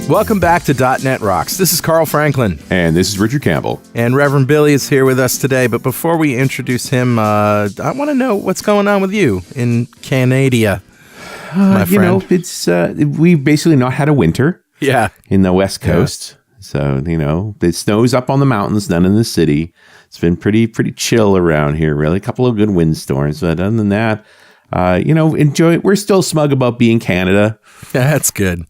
Welcome back to .NET Rocks. This is Carl Franklin. And this is Richard Campbell. And Reverend Billy is here with us today. But before we introduce him, I want to know what's going on with you in Canada, my friend. You know, it's we've basically not had a winter. Yeah. In the West Coast. Yeah. So, you know, it snows up on the mountains, none in the city. It's been pretty chill around here, really. A couple of good windstorms. But other than that, you know, enjoy it. We're still smug about being Canada. Yeah, that's good.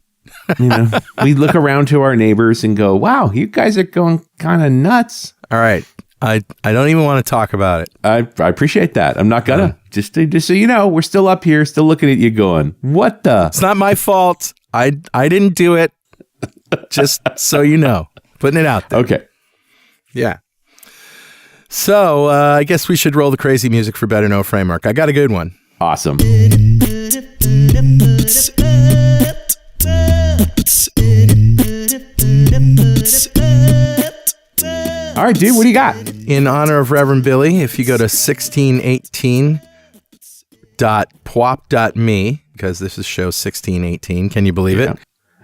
You know, we look around to our neighbors and go, wow, you guys are going kind of nuts. All right. I don't even want to talk about it. I appreciate that. I'm not gonna. Just so you know, we're still up here, still looking at you going, what the? It's not my fault. I didn't do it. Just so you know. Putting it out there. Okay. Yeah. So I guess we should roll the crazy music for Better Know Framework. I got a good one. Awesome. All right, dude, what do you got? In honor of Reverend Billy, if you go to 1618.pwop.me, because this is show 1618, can you believe it?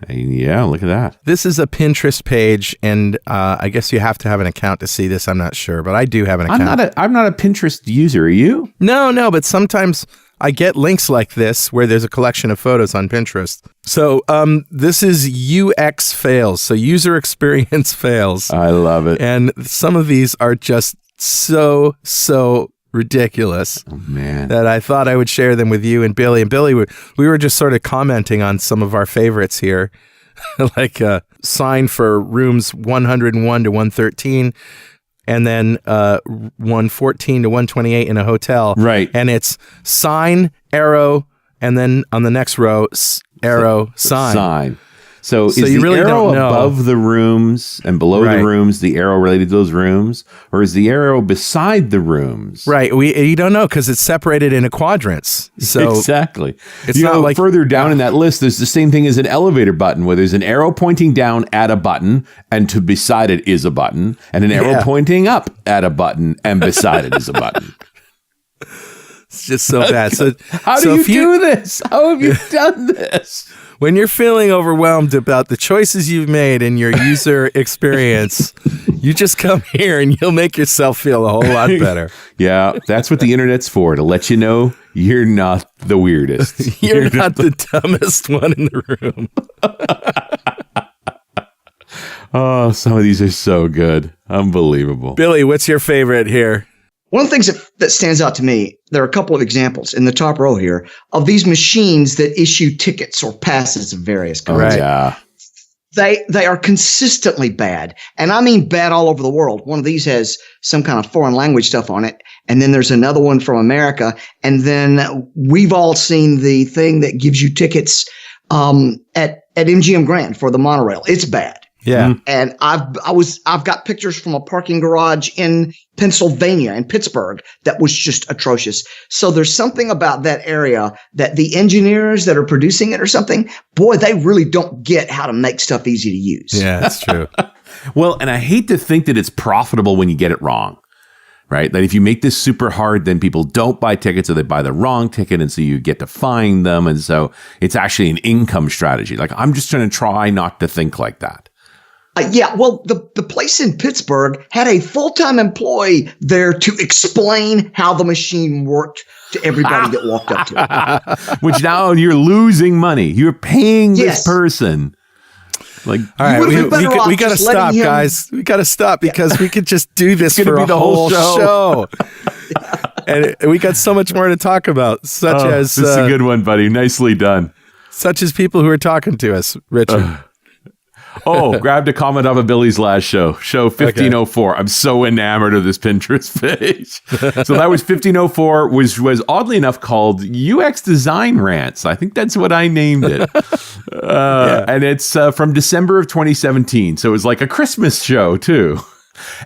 Yeah, look at that. This is a Pinterest page, and I guess you have to have an account to see this. I'm not sure, but I do have an account. I'm not a Pinterest user. Are you? No, but sometimes I get links like this where there's a collection of photos on Pinterest. So this is UX fails, so user experience fails. I love it. And some of these are just so ridiculous. Oh, man. That I thought I would share them with you and Billy. And Billy, we were just sort of commenting on some of our favorites here, like a sign for rooms 101 to 113. And then 114 to 128 in a hotel. Right. And it's sign, arrow, and then on the next row, arrow, sign. So is you the really arrow don't know. above the rooms and below the rooms the arrow related to those rooms? Or is the arrow beside the rooms? Right. You don't know because it's separated into quadrants. So exactly. It's not like further down in that list, there's the same thing as an elevator button where there's an arrow pointing down at a button and to beside it is a button and an arrow pointing up at a button and beside it is a button. It's just so bad. So how do you do this? How have you done this? When you're feeling overwhelmed about the choices you've made in your user experience, you just come here and you'll make yourself feel a whole lot better. Yeah, that's what the internet's for, to let you know you're not the weirdest. You're not the dumbest one in the room. Oh, some of these are so good. Unbelievable. Billy, what's your favorite here? One of the things that stands out to me, there are a couple of examples in the top row here of these machines that issue tickets or passes of various kinds. Right. Yeah. They are consistently bad. And I mean bad all over the world. One of these has some kind of foreign language stuff on it. And then there's another one from America. And then we've all seen the thing that gives you tickets at MGM Grand for the monorail. It's bad. Yeah. And I've got pictures from a parking garage in Pennsylvania, in Pittsburgh, that was just atrocious. So there's something about that area that the engineers that are producing it or something, boy, they really don't get how to make stuff easy to use. Yeah, that's true. Well, and I hate to think that it's profitable when you get it wrong, right? That if you make this super hard, then people don't buy tickets or they buy the wrong ticket. And so you get to find them. And so it's actually an income strategy. Like, I'm just going to try not to think like that. Yeah, well, the place in Pittsburgh had a full-time employee there to explain how the machine worked to everybody that walked up to it. Which now you're losing money. You're paying this person. Like, all right, we got to stop, guys. We got to stop because we could just do this for a whole show. And we got so much more to talk about, such as... This is a good one, buddy. Nicely done. Such as people who are talking to us, Richard. Grabbed a comment off of Billy's last show 1504. Okay. I'm so enamored of this Pinterest page. So that was 1504, was oddly enough called UX Design Rants. I think that's what I named it. And it's from December of 2017. So it was like a Christmas show too.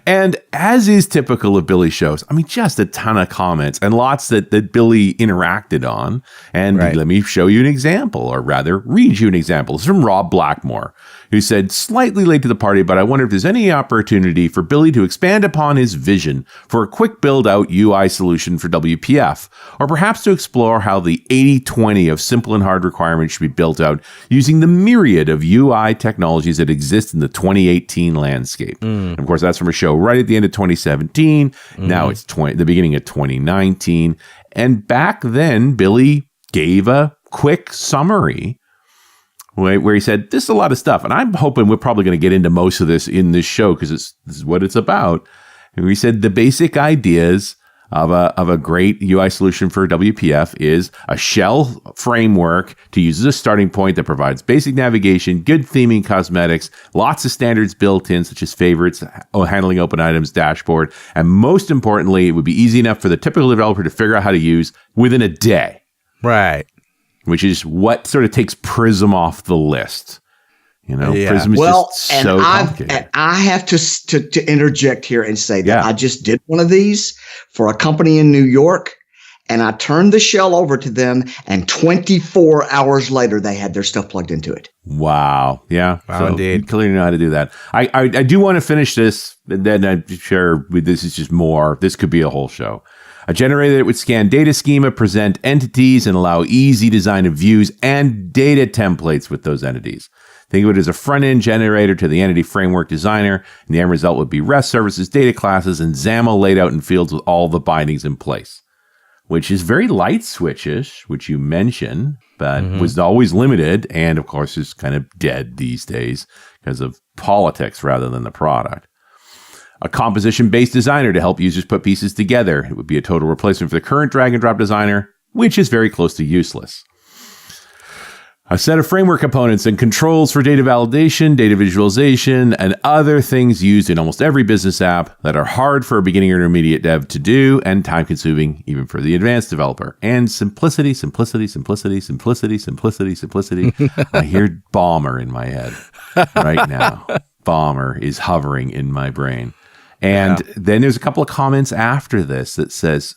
And as is typical of Billy's shows, I mean, just a ton of comments and lots that Billy interacted on. And let me show you an example, or rather read you an example. It's from Rob Blackmore, who said, slightly late to the party, but I wonder if there's any opportunity for Billy to expand upon his vision for a quick build-out UI solution for WPF, or perhaps to explore how the 80-20 of simple and hard requirements should be built out using the myriad of UI technologies that exist in the 2018 landscape. And of course, that's from a show right at the end of 2017. Now it's the beginning of 2019. And back then, Billy gave a quick summary where he said, this is a lot of stuff. And I'm hoping we're probably going to get into most of this in this show because this is what it's about. And he said the basic ideas of a great UI solution for WPF is a shell framework to use as a starting point that provides basic navigation, good theming, cosmetics, lots of standards built in, such as favorites, handling open items, dashboard. And most importantly, it would be easy enough for the typical developer to figure out how to use within a day. Right. Which is what sort of takes Prism off the list. You know, Prism is just so complicated. And I have to interject here and say that I just did one of these for a company in New York, and I turned the shell over to them, and 24 hours later, they had their stuff plugged into it. Wow. Yeah. Wow, so indeed. You clearly know how to do that. I do want to finish this, and then I'm sure this is just more. This could be a whole show. A generator that would scan data schema, present entities, and allow easy design of views and data templates with those entities. Think of it as a front-end generator to the entity framework designer, and the end result would be REST services, data classes, and XAML laid out in fields with all the bindings in place, which is very light switch-ish, which you mentioned, but was always limited, and of course is kind of dead these days because of politics rather than the product. A composition-based designer to help users put pieces together. It would be a total replacement for the current drag-and-drop designer, which is very close to useless. A set of framework components and controls for data validation, data visualization, and other things used in almost every business app that are hard for a beginning or intermediate dev to do and time-consuming even for the advanced developer. And simplicity, simplicity, simplicity, simplicity, simplicity, simplicity. I hear Bomber in my head right now. Bomber is hovering in my brain. And then there's a couple of comments after this that says,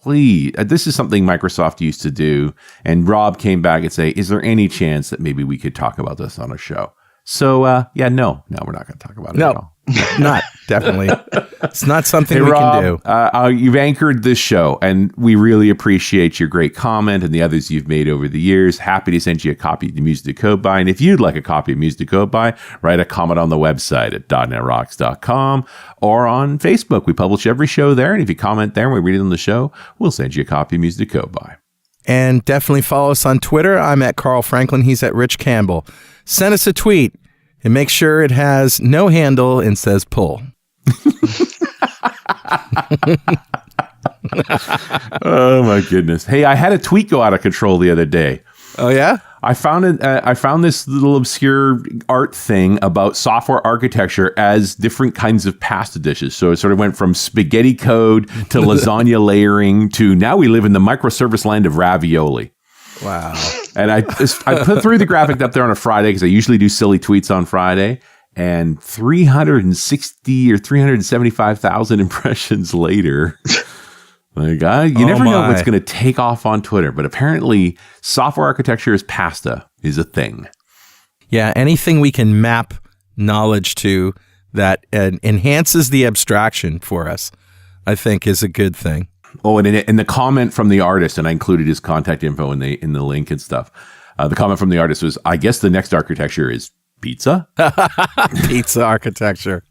please, this is something Microsoft used to do. And Rob came back and say, is there any chance that maybe we could talk about this on a show? So, no, we're not going to talk about it at all. Not definitely. It's not something we can do. You've anchored this show, and we really appreciate your great comment and the others you've made over the years. Happy to send you a copy of the Music to Code By. And if you'd like a copy of Music to Code By, write a comment on the website at .netrocks.com or on Facebook. We publish every show there, and if you comment there and we read it on the show, we'll send you a copy of Music to Code By. And definitely follow us on Twitter. I'm at Carl Franklin. He's at Rich Campbell. Send us a tweet and make sure it has no handle and says pull. Oh, my goodness. Hey, I had a tweet go out of control the other day. Oh, yeah? I found this little obscure art thing about software architecture as different kinds of pasta dishes. So it sort of went from spaghetti code to lasagna layering to now we live in the microservice land of ravioli. Wow. And I put through the graphic up there on a Friday because I usually do silly tweets on Friday. And 360 or 375,000 impressions later, you never know what's going to take off on Twitter. But apparently, software architecture as pasta is a thing. Yeah, anything we can map knowledge to that enhances the abstraction for us, I think, is a good thing. Oh, and the comment from the artist, and I included his contact info in the link and stuff. The comment from the artist was, I guess the next architecture is pizza? Pizza architecture.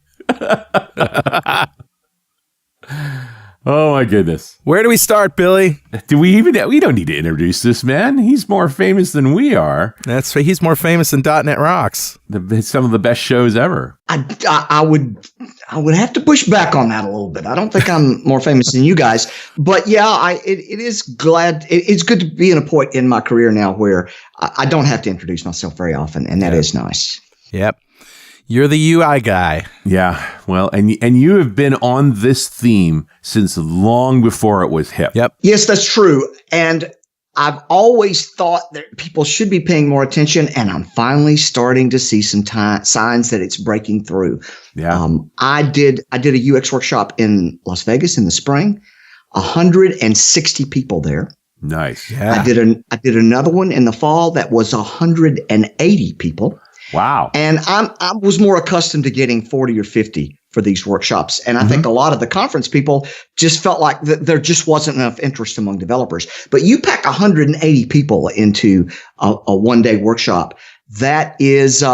Oh, my goodness. Where do we start, Billy? We don't need to introduce this man. He's more famous than we are. He's more famous than .NET Rocks. Some of the best shows ever. I would have to push back on that a little bit. I don't think I'm more famous than you guys, but yeah, it's good to be in a point in my career now where I don't have to introduce myself very often, and that is nice. Yep. You're the UI guy. Yeah. Well, and you have been on this theme since long before it was hip. Yep. Yes, that's true. And I've always thought that people should be paying more attention, and I'm finally starting to see some signs that it's breaking through. Yeah. I did a UX workshop in Las Vegas in the spring, 160 people there. Nice. Yeah. I did another one in the fall that was 180 people. Wow. And I was more accustomed to getting 40 or 50 for these workshops. And I think a lot of the conference people just felt like there just wasn't enough interest among developers. But you pack 180 people into a one-day workshop. That is,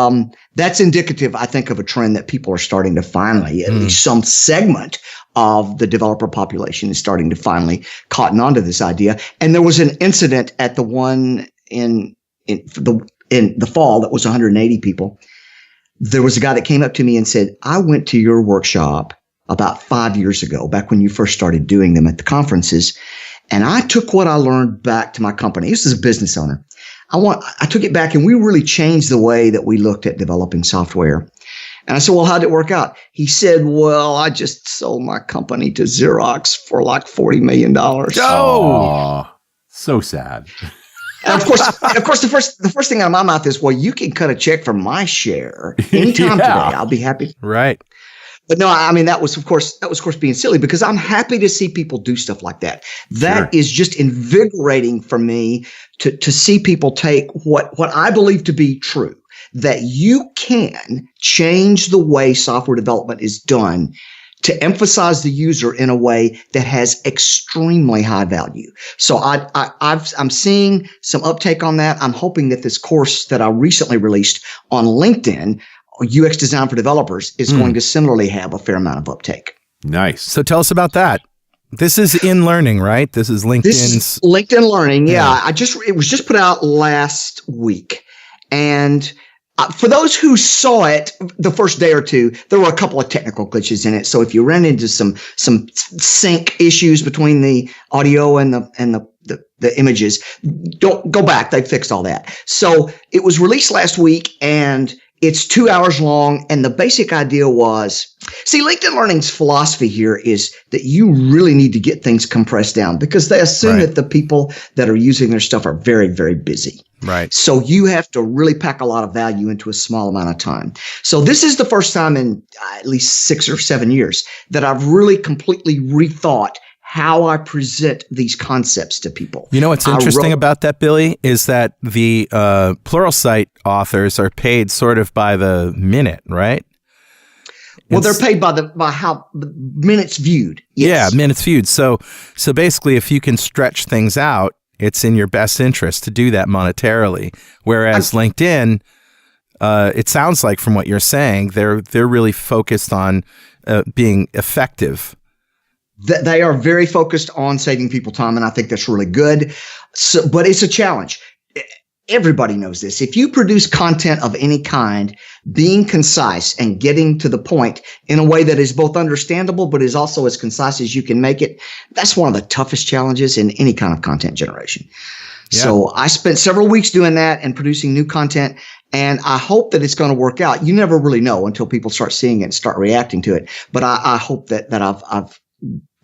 that's indicative, I think, of a trend that people are starting to finally, at least some segment of the developer population is starting to finally cotton onto this idea. And there was an incident at the one in the fall that was 180 people. There was a guy that came up to me and said, I went to your workshop about 5 years ago, back when you first started doing them at the conferences. And I took what I learned back to my company. This is a business owner. I took it back, and we really changed the way that we looked at developing software. And I said, well, how did it work out? He said, well, I just sold my company to Xerox for like $40 million. Oh, so sad. And of course, the first thing out of my mouth is, well, you can cut a check for my share anytime today. I'll be happy. Right. But no, I mean, that was of course being silly, because I'm happy to see people do stuff like that. That is just invigorating for me to see people take what I believe to be true, that you can change the way software development is done to emphasize the user in a way that has extremely high value. So I'm seeing some uptake on that. I'm hoping that this course that I recently released on LinkedIn, UX Design for Developers, is going to similarly have a fair amount of uptake. Nice. So tell us about that. This is in learning, right? This is LinkedIn's. This is LinkedIn Learning. Yeah. It was just put out last week. And for those who saw it the first day or two, there were a couple of technical glitches in it. So if you ran into some sync issues between the audio and the images, don't go back. They fixed all that. So it was released last week, and it's 2 hours long. And the basic idea was, see, LinkedIn Learning's philosophy here is that you really need to get things compressed down, because they assume that the people that are using their stuff are very, very busy. Right. So you have to really pack a lot of value into a small amount of time. So this is the first time in at least 6 or 7 years that I've really completely rethought how I present these concepts to people. You know what's interesting about that, Billy, is that the Pluralsight authors are paid sort of by the minute, right? Well, they're paid by how minutes viewed. Yes. Yeah, minutes viewed. So basically, if you can stretch things out, it's in your best interest to do that monetarily. Whereas LinkedIn, it sounds like from what you're saying, they're really focused on being effective. They are very focused on saving people time, and I think that's really good. So, but it's a challenge. Everybody knows this. If you produce content of any kind, being concise and getting to the point in a way that is both understandable but is also as concise as you can make it, that's one of the toughest challenges in any kind of content generation. Yeah. So I spent several weeks doing that and producing new content, and I hope that it's going to work out. You never really know until people start seeing it and start reacting to it. But I hope that I've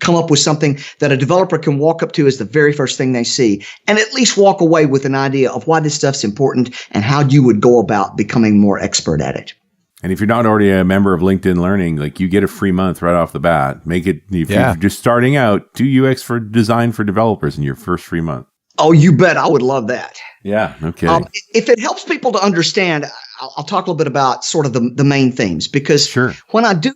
come up with something that a developer can walk up to as the very first thing they see, and at least walk away with an idea of why this stuff's important and how you would go about becoming more expert at it. And if you're not already a member of LinkedIn Learning, like, you get a free month right off the bat. Make it, if you're just starting out, do UX for design for developers in your first free month. Oh, you bet. I would love that. Yeah. Okay. If it helps people to understand, I'll talk a little bit about sort of the main themes, because when I do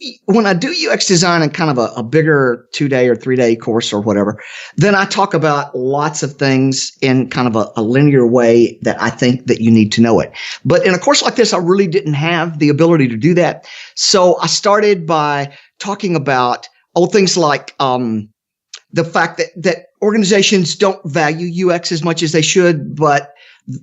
UX design in kind of a bigger 2-day or 3-day course or whatever, then I talk about lots of things in kind of a linear way that I think that you need to know it. But in a course like this, I really didn't have the ability to do that. So I started by talking about things like the fact that organizations don't value UX as much as they should, but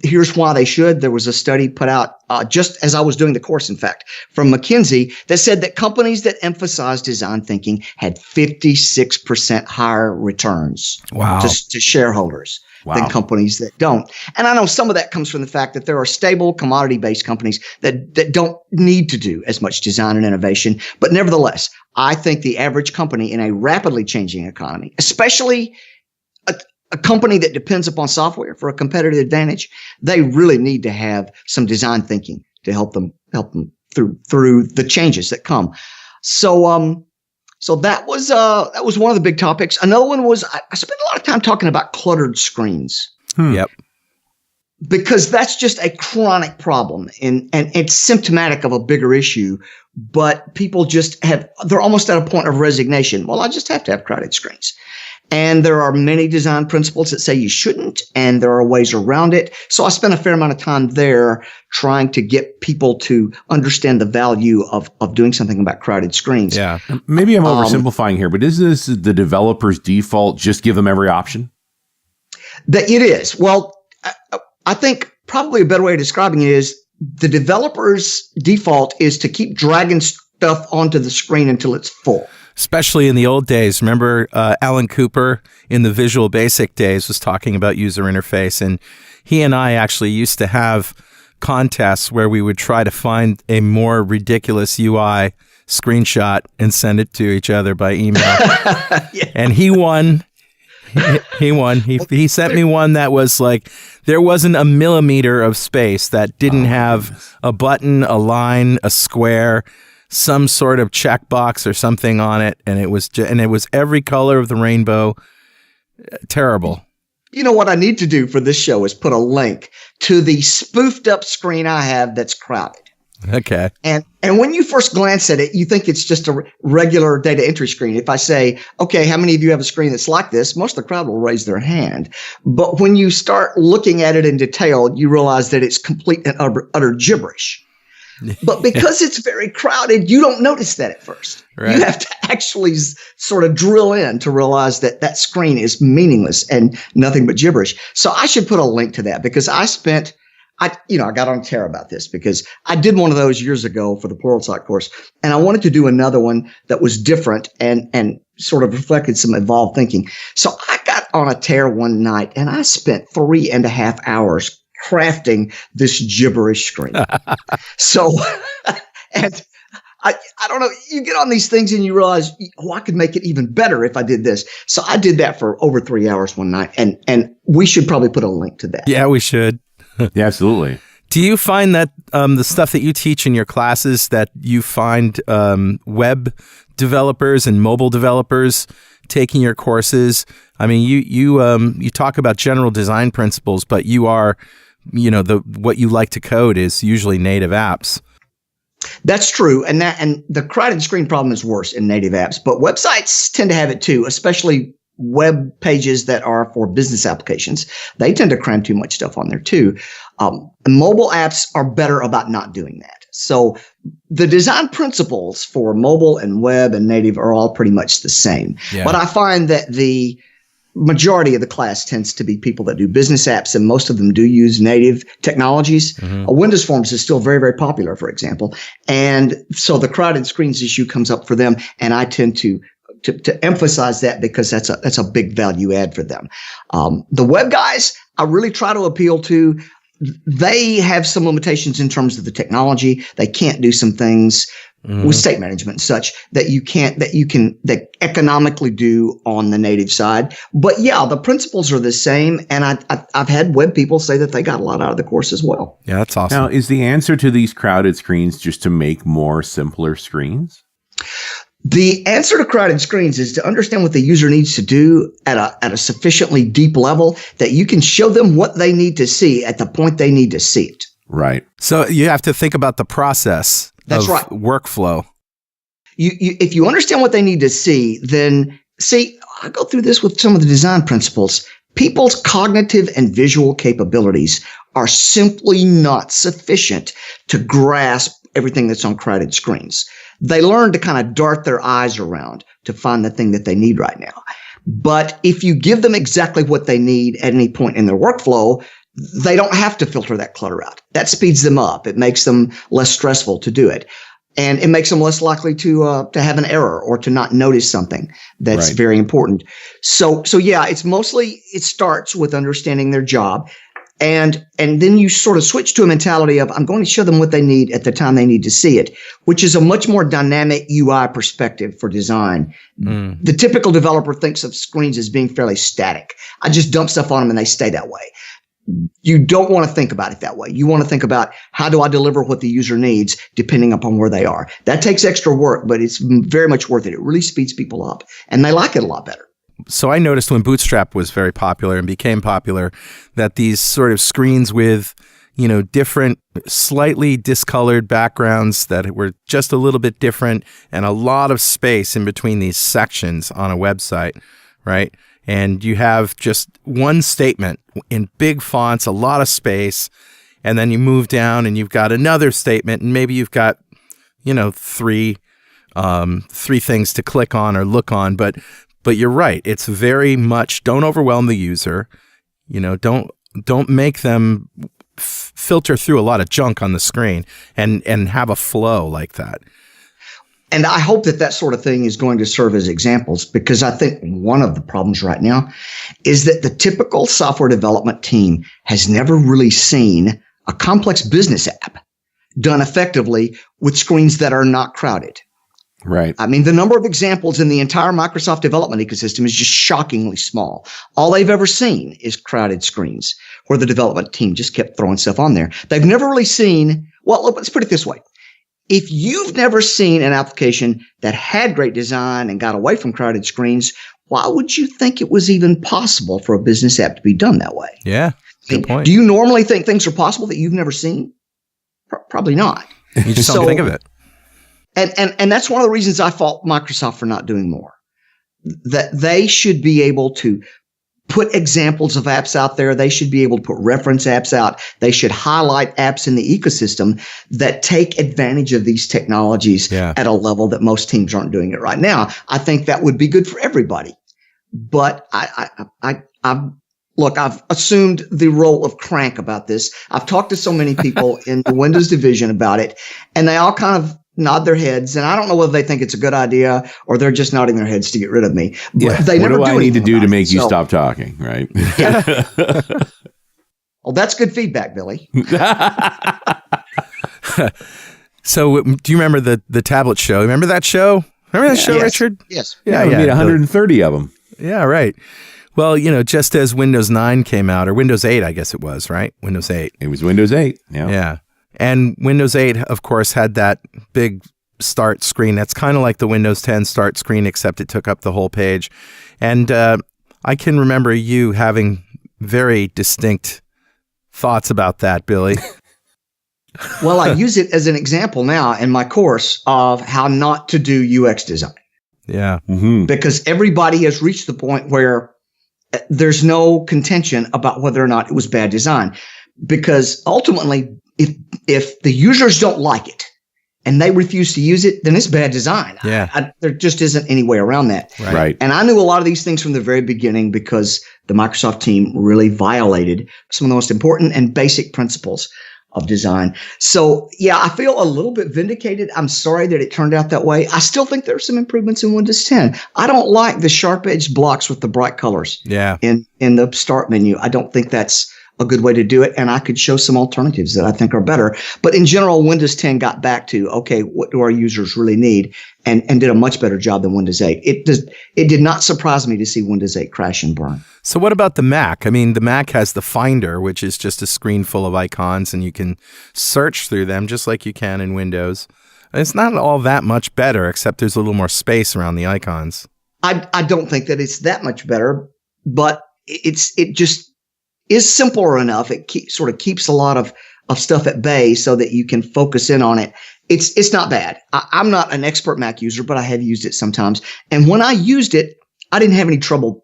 here's why they should. There was a study put out just as I was doing the course, in fact, from McKinsey, that said that companies that emphasize design thinking had 56% higher returns to shareholders than companies that don't. And I know some of that comes from the fact that there are stable commodity-based companies that don't need to do as much design and innovation. But nevertheless, I think the average company in a rapidly changing economy, especially a company that depends upon software for a competitive advantage, they really need to have some design thinking to help them through the changes that come. So that was one of the big topics. Another one was I spent a lot of time talking about cluttered screens. Yep. Because that's just a chronic problem and it's symptomatic of a bigger issue, but people they're almost at a point of resignation. Well, I just have to have crowded screens. And there are many design principles that say you shouldn't, and there are ways around it. So I spent a fair amount of time there trying to get people to understand the value of doing something about crowded screens. Yeah. Maybe I'm oversimplifying here, but isn't this the developer's default? Just give them every option? That it is. Well, I think probably a better way of describing it is the developer's default is to keep dragging stuff onto the screen until it's full. Especially in the old days. Remember Alan Cooper in the Visual Basic days was talking about user interface, and he and I actually used to have contests where we would try to find a more ridiculous UI screenshot and send it to each other by email. Yeah. And he won. He won. He sent me one that was like, there wasn't a millimeter of space that didn't have a button, a line, a square, some sort of checkbox or something on it, and it was every color of the rainbow. Terrible. You know what I need to do for this show is put a link to the spoofed up screen I have that's crowded. Okay. And when you first glance at it, you think it's just a regular data entry screen. If I say, okay, how many of you have a screen that's like this? Most of the crowd will raise their hand. But when you start looking at it in detail, you realize that it's complete and utter gibberish. But because it's very crowded, you don't notice that at first. Right. You have to actually sort of drill in to realize that that screen is meaningless and nothing but gibberish. So I should put a link to that because I got on a tear about this because I did one of those years ago for the Pluralsight course, and I wanted to do another one that was different and sort of reflected some evolved thinking. So I got on a tear one night, and I spent 3.5 hours crafting this gibberish screen. So, and I don't know, you get on these things and you realize, I could make it even better if I did this. So I did that for over 3 hours one night, and we should probably put a link to that. Yeah, we should. Yeah, absolutely. Do you find that the stuff that you teach in your classes, that you find web developers and mobile developers taking your courses? I mean, you talk about general design principles, but you are, what you like to code is usually native apps. That's true, and the crowded screen problem is worse in native apps, but websites tend to have it too, especially web pages that are for business applications. They tend to cram too much stuff on there too. Mobile apps are better about not doing that. So the design principles for mobile and web and native are all pretty much the same. Yeah. But I find that the majority of the class tends to be people that do business apps, and most of them do use native technologies. Mm-hmm. Windows Forms is still very, very popular, for example. And so the crowded screens issue comes up for them, and I tend to emphasize that because that's a big value add for them. The web guys, I really try to appeal to. They have some limitations in terms of the technology. They can't do some things with state management and such that you can economically do on the native side. But yeah, the principles are the same. And I've had web people say that they got a lot out of the course as well. Yeah, that's awesome. Now, is the answer to these crowded screens just to make more simpler screens? The answer to crowded screens is to understand what the user needs to do at a sufficiently deep level that you can show them what they need to see at the point they need to see it. Right. So you have to think about the process. That's of right. Workflow. If you understand what they need to see, then I go through this with some of the design principles. People's cognitive and visual capabilities are simply not sufficient to grasp everything that's on crowded screens. They learn to kind of dart their eyes around to find the thing that they need right now. But if you give them exactly what they need at any point in their workflow, they don't have to filter that clutter out. That speeds them up. It makes them less stressful to do it. And it makes them less likely to have an error or to not notice something that's very important. So yeah, it starts with understanding their job. And then you sort of switch to a mentality of, I'm going to show them what they need at the time they need to see it, which is a much more dynamic UI perspective for design. The typical developer thinks of screens as being fairly static. I just dump stuff on them and they stay that way. You don't want to think about it that way. You want to think about, how do I deliver what the user needs depending upon where they are? That takes extra work, but it's very much worth it. It really speeds people up, and they like it a lot better. So I noticed when Bootstrap was very popular and became popular that these sort of screens with, different, slightly discolored backgrounds that were just a little bit different and a lot of space in between these sections on a website, right? And you have just one statement in big fonts, a lot of space, and then you move down and you've got another statement, and maybe you've got, three things to click on or look on. But you're right. It's very much, don't overwhelm the user. Don't make them filter through a lot of junk on the screen and have a flow like that. And I hope that sort of thing is going to serve as examples, because I think one of the problems right now is that the typical software development team has never really seen a complex business app done effectively with screens that are not crowded. Right. I mean, the number of examples in the entire Microsoft development ecosystem is just shockingly small. All they've ever seen is crowded screens where the development team just kept throwing stuff on there. They've never really seen, well, let's put it this way. If you've never seen an application that had great design and got away from crowded screens, why would you think it was even possible for a business app to be done that way? Yeah, good point. Do you normally think things are possible that you've never seen? Probably not. You just don't think of it. And that's one of the reasons I fault Microsoft for not doing more. That they should be able to put examples of apps out there. They should be able to put reference apps out. They should highlight apps in the ecosystem that take advantage of these technologies at a level that most teams aren't doing it right now. I think that would be good for everybody. But Look, I've assumed the role of crank about this. I've talked to so many people in the Windows division about it, and they all kind of nod their heads. And I don't know whether they think it's a good idea or they're just nodding their heads to get rid of me. But they never do. What do I need to do to make you stop talking, right? Yeah. Well, that's good feedback, Billy. So do you remember the tablet show? Remember that show? Remember that show, yes. Richard? Yes. Yeah, we made 130 of them. Yeah, right. Well, just as Windows 9 came out, or Windows 8, I guess it was, right? Windows 8. It was Windows 8. Yeah. Yeah. And Windows 8, of course, had that big start screen. That's kind of like the Windows 10 start screen, except it took up the whole page. And I can remember you having very distinct thoughts about that, Billy. Well, I use it as an example now in my course of how not to do UX design. Yeah. Mm-hmm. Because everybody has reached the point where there's no contention about whether or not it was bad design. Because ultimately, if the users don't like it and they refuse to use it, then it's bad design. Yeah. There just isn't any way around that. Right. And I knew a lot of these things from the very beginning because the Microsoft team really violated some of the most important and basic principles of design. So, yeah, I feel a little bit vindicated. I'm sorry that it turned out that way. I still think there are some improvements in Windows 10. I don't like the sharp-edged blocks with the bright colors in the start menu. I don't think that's a good way to do it, and I could show some alternatives that I think are better. But in general, Windows 10 got back to, okay, what do our users really need, and did a much better job than Windows 8. It did not surprise me to see Windows 8 crash and burn. So what about the Mac? I mean, the Mac has the Finder, which is just a screen full of icons, and you can search through them just like you can in Windows. It's not all that much better, except there's a little more space around the icons. I don't think that it's that much better, but it just is simpler enough. It sort of keeps a lot of stuff at bay so that you can focus in on it. It's not bad. I'm not an expert Mac user, but I have used it sometimes. And when I used it, I didn't have any trouble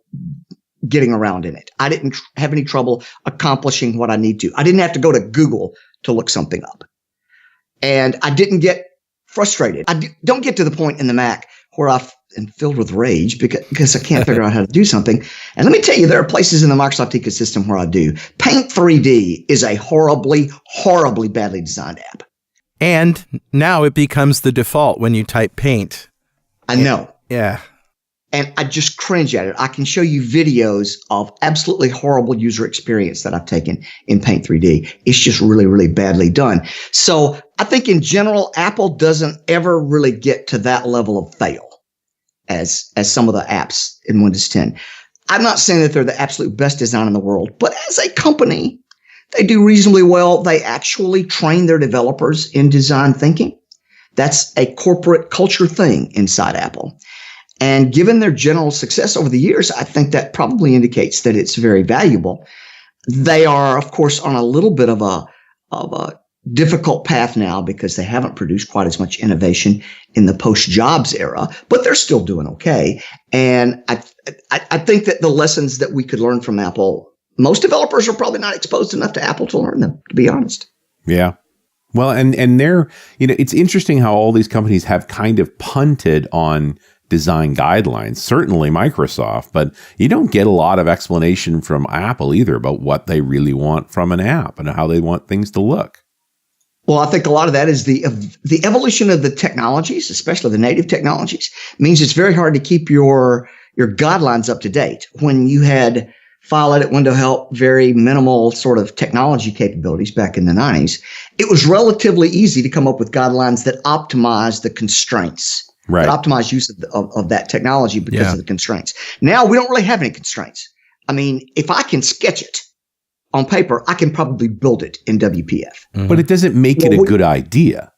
getting around in it. I didn't have any trouble accomplishing what I need to. I didn't have to go to Google to look something up. And I didn't get frustrated. I don't get to the point in the Mac where I am filled with rage because I can't figure out how to do something. And let me tell you, there are places in the Microsoft ecosystem where I do. Paint 3D is a horribly, horribly badly designed app. And now it becomes the default when you type Paint. I know. Yeah. and I just cringe at it. I can show you videos of absolutely horrible user experience that I've taken in Paint 3D. It's just really, really badly done. So I think in general, Apple doesn't ever really get to that level of fail as some of the apps in Windows 10. I'm not saying that they're the absolute best design in the world, but as a company, they do reasonably well. They actually train their developers in design thinking. That's a corporate culture thing inside Apple. And given their general success over the years, I think that probably indicates that it's very valuable. They are, of course, on a little bit of a difficult path now because they haven't produced quite as much innovation in the post-Jobs era, but they're still doing okay. And I think that the lessons that we could learn from Apple, most developers are probably not exposed enough to Apple to learn them, to be honest. Yeah. Well, and they're, it's interesting how all these companies have kind of punted on design guidelines, certainly Microsoft, but you don't get a lot of explanation from Apple either about what they really want from an app and how they want things to look. Well, I think a lot of that is the evolution of the technologies, especially the native technologies, means it's very hard to keep your guidelines up to date. When you had file edit, window help, very minimal sort of technology capabilities back in the 90s, it was relatively easy to come up with guidelines that optimize the constraints. Right. That optimize use of that technology because of the constraints. Now we don't really have any constraints. I mean, if I can sketch it on paper, I can probably build it in WPF. Mm-hmm. But it doesn't make it a good idea.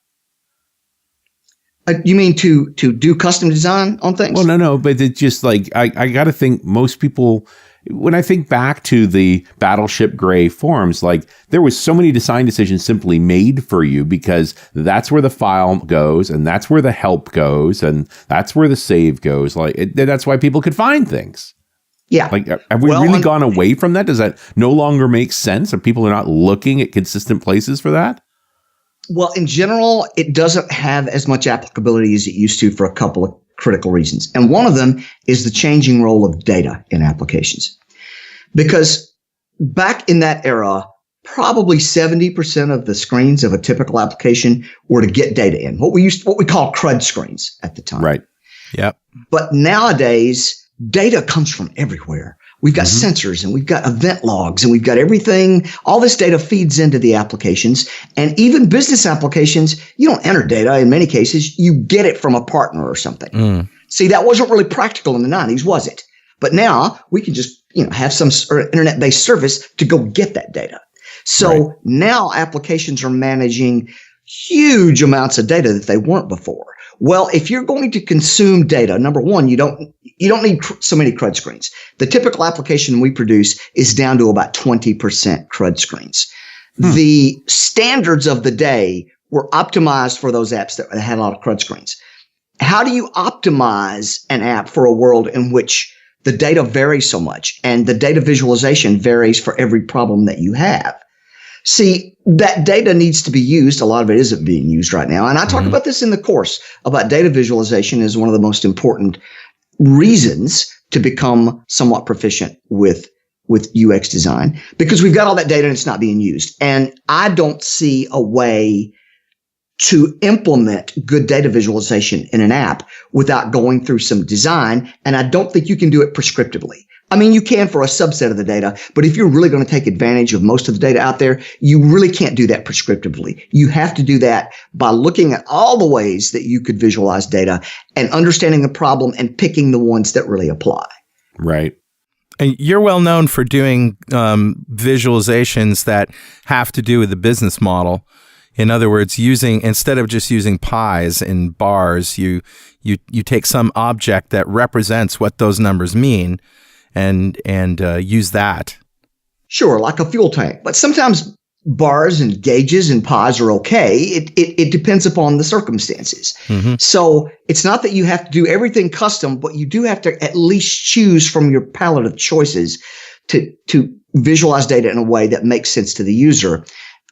You mean to do custom design on things? Well, no, but it's just like I got to think most people. When I think back to the Battleship Gray forums, like there was so many design decisions simply made for you because that's where the file goes and that's where the help goes and that's where the save goes. Like that's why people could find things. Yeah. Like, have we really gone away from that? Does that no longer make sense? Or people are not looking at consistent places for that? Well, in general, it doesn't have as much applicability as it used to for a couple of critical reasons. And one of them is the changing role of data in applications. Because back in that era, probably 70% of the screens of a typical application were to get data in, what we call CRUD screens at the time. Right. Yep. But nowadays, data comes from everywhere. We've got sensors and we've got event logs and we've got everything. All this data feeds into the applications, and even business applications, you don't enter data in many cases. You get it from a partner or something. See, that wasn't really practical in the 90s, was it? But now we can just, have some internet-based service to go get that data. So now applications are managing huge amounts of data that they weren't before. Well, if you're going to consume data, number one, you don't need so many CRUD screens. The typical application we produce is down to about 20% CRUD screens. The standards of the day were optimized for those apps that had a lot of CRUD screens. How do you optimize an app for a world in which the data varies so much and the data visualization varies for every problem that you have? See, that data needs to be used. A lot of it isn't being used right now. And I talk about this in the course about data visualization as one of the most important reasons to become somewhat proficient with UX design, because we've got all that data and it's not being used. And I don't see a way to implement good data visualization in an app without going through some design. And I don't think you can do it prescriptively. I mean, you can for a subset of the data, but if you're really going to take advantage of most of the data out there, you really can't do that prescriptively. You have to do that by looking at all the ways that you could visualize data and understanding the problem and picking the ones that really apply. Right. And you're well known for doing visualizations that have to do with the business model. In other words, instead of just using pies and bars, you take some object that represents what those numbers mean and use that. Sure, like a fuel tank. But sometimes bars and gauges and pies are okay. It depends upon the circumstances. So it's not that you have to do everything custom, but you do have to at least choose from your palette of choices to visualize data in a way that makes sense to the user.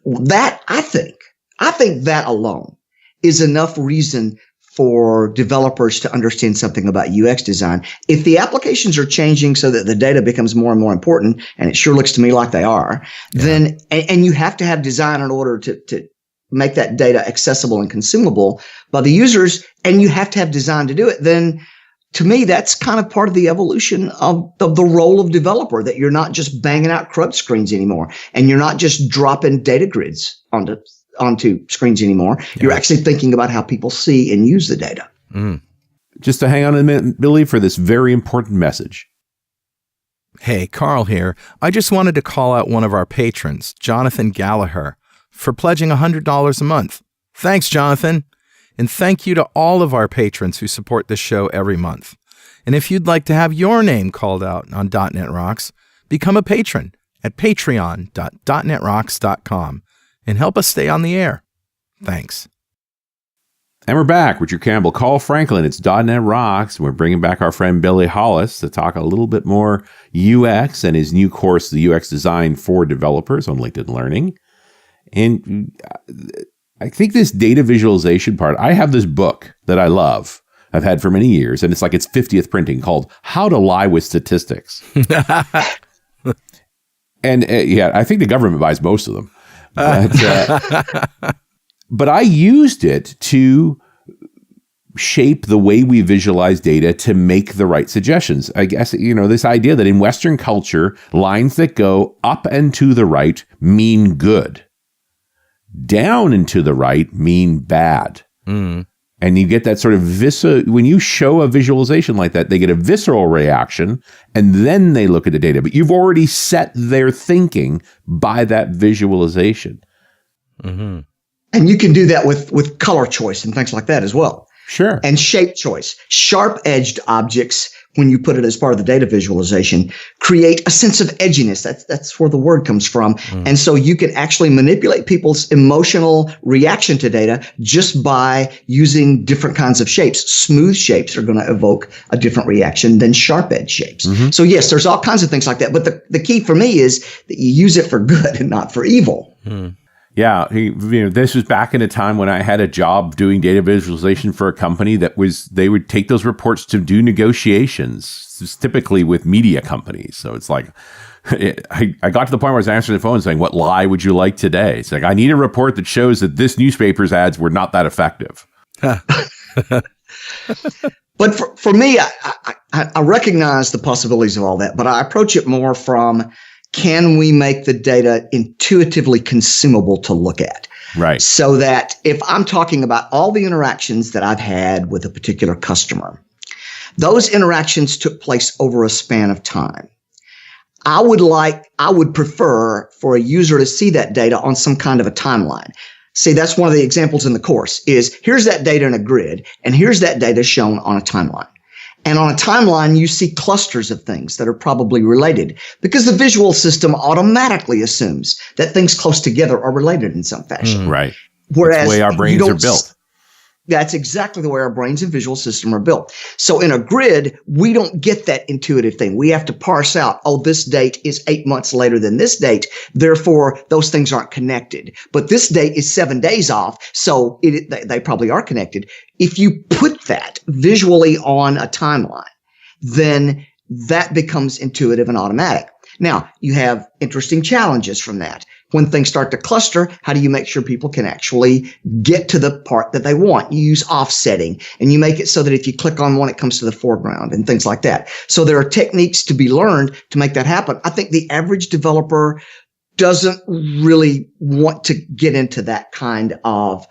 That, I think that alone is enough reason for developers to understand something about UX design. If the applications are changing so that the data becomes more and more important, and it sure looks to me like they are, then, and you have to have design in order to make that data accessible and consumable by the users, and you have to have design to do it, then to me, that's kind of part of the evolution of the role of developer, that you're not just banging out CRUD screens anymore, and you're not just dropping data grids onto screens anymore. Yeah. You're actually thinking about how people see and use the data. Mm. Just to hang on a minute, Billy, for this very important message. Hey, Carl here. I just wanted to call out one of our patrons, Jonathan Gallagher, for pledging $100 a month. Thanks, Jonathan. And thank you to all of our patrons who support this show every month. And if you'd like to have your name called out on .NET Rocks, become a patron at patreon.netrocks.com and help us stay on the air. Thanks. And we're back. Richard Campbell, Carl Franklin. It's .NET Rocks. We're bringing back our friend Billy Hollis to talk a little bit more UX and his new course, the UX Design for Developers on LinkedIn Learning. And I think this data visualization part, I have this book that I love, I've had for many years, and it's like its 50th printing, called How to Lie with Statistics. And I think the government buys most of them. But I used it to shape the way we visualize data to make the right suggestions. I guess, this idea that in Western culture, lines that go up and to the right mean good. Down and to the right mean bad. Mm. And you get that sort of when you show a visualization like that, they get a visceral reaction, and then they look at the data. But you've already set their thinking by that visualization. Mm-hmm. And you can do that with color choice and things like that as well. Sure. And shape choice. Sharp-edged objects, when you put it as part of the data visualization, create a sense of edginess. That's where the word comes from. Mm. And so you can actually manipulate people's emotional reaction to data just by using different kinds of shapes. Smooth shapes are going to evoke a different reaction than sharp-edged shapes. Mm-hmm. So yes, there's all kinds of things like that. But the key for me is that you use it for good and not for evil. Mm. Yeah, this was back in a time when I had a job doing data visualization for a company they would take those reports to do negotiations, typically with media companies. So it's like, I got to the point where I was answering the phone and saying, what lie would you like today? It's like, I need a report that shows that this newspaper's ads were not that effective. But for me, I recognize the possibilities of all that, but I approach it more from, can we make the data intuitively consumable to look at? Right. So that if I'm talking about all the interactions that I've had with a particular customer, those interactions took place over a span of time. I would prefer for a user to see that data on some kind of a timeline. See, that's one of the examples in the course is here's that data in a grid, and here's that data shown on a timeline. And on a timeline, you see clusters of things that are probably related because the visual system automatically assumes that things close together are related in some fashion. Right. Whereas that's the way our brains are built. That's exactly the way our brains and visual system are built. So in a grid, we don't get that intuitive thing. We have to parse out, this date is 8 months later than this date. Therefore, those things aren't connected. But this date is 7 days off, so they probably are connected. If you put that visually on a timeline, then that becomes intuitive and automatic. Now, you have interesting challenges from that. When things start to cluster, how do you make sure people can actually get to the part that they want? You use offsetting, and you make it so that if you click on one, it comes to the foreground and things like that. So there are techniques to be learned to make that happen. I think the average developer doesn't really want to get into that kind of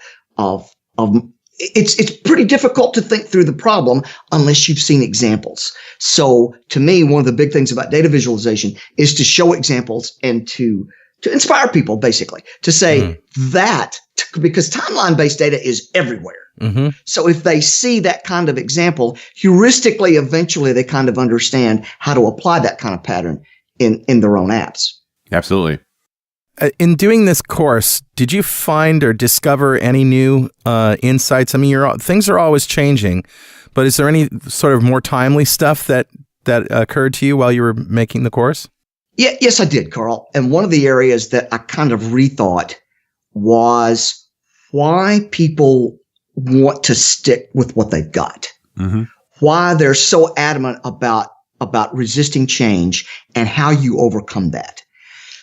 it's pretty difficult to think through the problem unless you've seen examples. So to me, one of the big things about data visualization is to show examples and to inspire people, basically, to say because timeline-based data is everywhere. Mm-hmm. So if they see that kind of example, heuristically, eventually they kind of understand how to apply that kind of pattern in their own apps. Absolutely. In doing this course, did you find or discover any new insights? I mean, things are always changing, but is there any sort of more timely stuff that occurred to you while you were making the course? Yeah, yes, I did, Carl. And one of the areas that I kind of rethought was why people want to stick with what they've got. Mm-hmm. Why they're so adamant about resisting change and how you overcome that.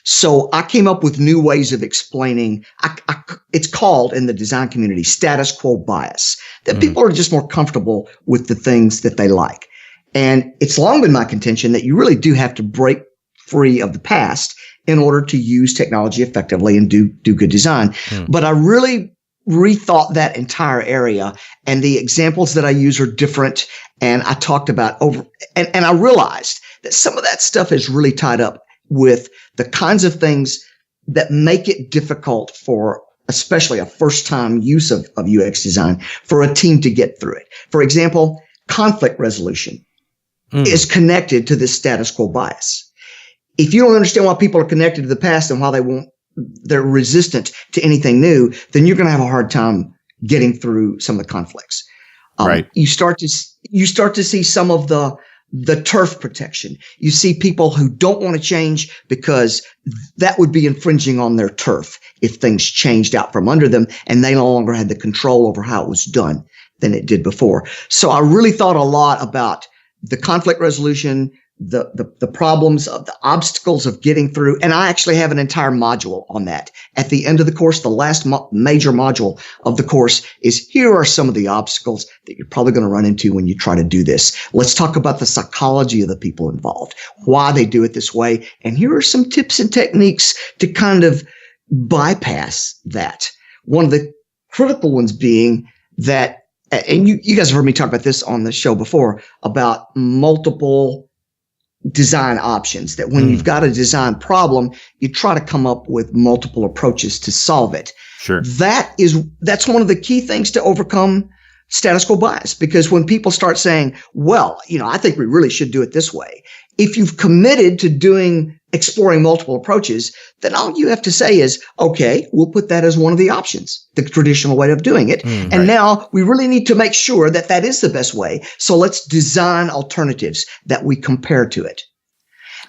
So I came up with new ways of explaining. It's called in the design community status quo bias, that people are just more comfortable with the things that they like. And it's long been my contention that you really do have to break free of the past in order to use technology effectively and do good design. But I really rethought that entire area, and the examples that I use are different. And I talked about and I realized that some of that stuff is really tied up with the kinds of things that make it difficult for especially a first time use of UX design for a team to get through it. For example, conflict resolution is connected to this status quo bias. If you don't understand why people are connected to the past and why they're resistant to anything new, then you're going to have a hard time getting through some of the conflicts. Right. You start to see some of the turf protection. You see people who don't want to change because that would be infringing on their turf if things changed out from under them and they no longer had the control over how it was done than it did before. So I really thought a lot about the conflict resolution, the problems of the obstacles of getting through. And I actually have an entire module on that. At the end of the course, the last major module of the course is here are some of the obstacles that you're probably going to run into when you try to do this. Let's talk about the psychology of the people involved, why they do it this way. And here are some tips and techniques to kind of bypass that. One of the critical ones being that, and you guys have heard me talk about this on the show before, about multiple design options, that when you've got a design problem, you try to come up with multiple approaches to solve it. Sure. That's one of the key things to overcome status quo bias, because when people start saying, well, I think we really should do it this way. If you've committed to exploring multiple approaches, then all you have to say is, okay, we'll put that as one of the options, the traditional way of doing it. And now we really need to make sure that that is the best way. So let's design alternatives that we compare to it.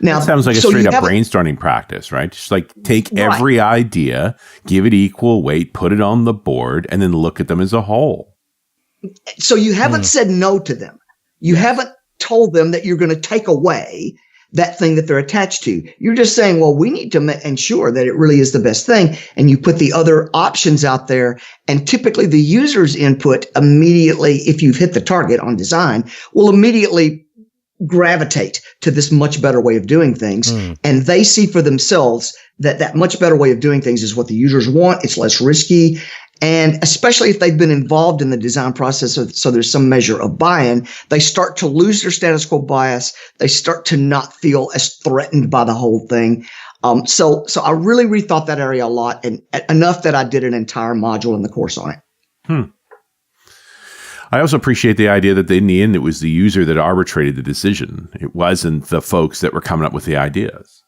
Now, that sounds like a straight up brainstorming practice, right? Just like take every idea, give it equal weight, put it on the board, and then look at them as a whole. So you haven't said no to them. You haven't told them that you're going to take away that thing that they're attached to. You're just saying, well, we need to ensure that it really is the best thing. And you put the other options out there. And typically the user's input immediately, if you've hit the target on design, will immediately gravitate to this much better way of doing things. And they see for themselves that much better way of doing things is what the users want. It's less risky. And especially if they've been involved in the design process, so there's some measure of buy-in, they start to lose their status quo bias. They start to not feel as threatened by the whole thing. So I really rethought that area a lot, and enough that I did an entire module in the course on it. I also appreciate the idea that in the end, it was the user that arbitrated the decision. It wasn't the folks that were coming up with the ideas.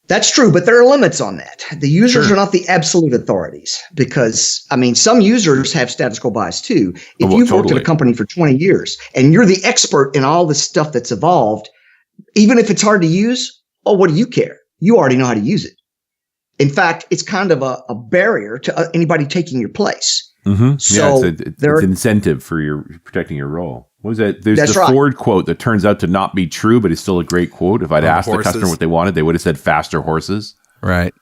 That's true, but there are limits on that. The users are not the absolute authorities, because, some users have status quo bias too. If you've worked at a company for 20 years and you're the expert in all the stuff that's evolved, even if it's hard to use, what do you care? You already know how to use it. In fact, it's kind of a barrier to anybody taking your place. So it's an incentive for protecting your role. What was that? There's the Ford quote that turns out to not be true, but it's still a great quote. If I'd asked the customer what they wanted, they would have said faster horses. Right.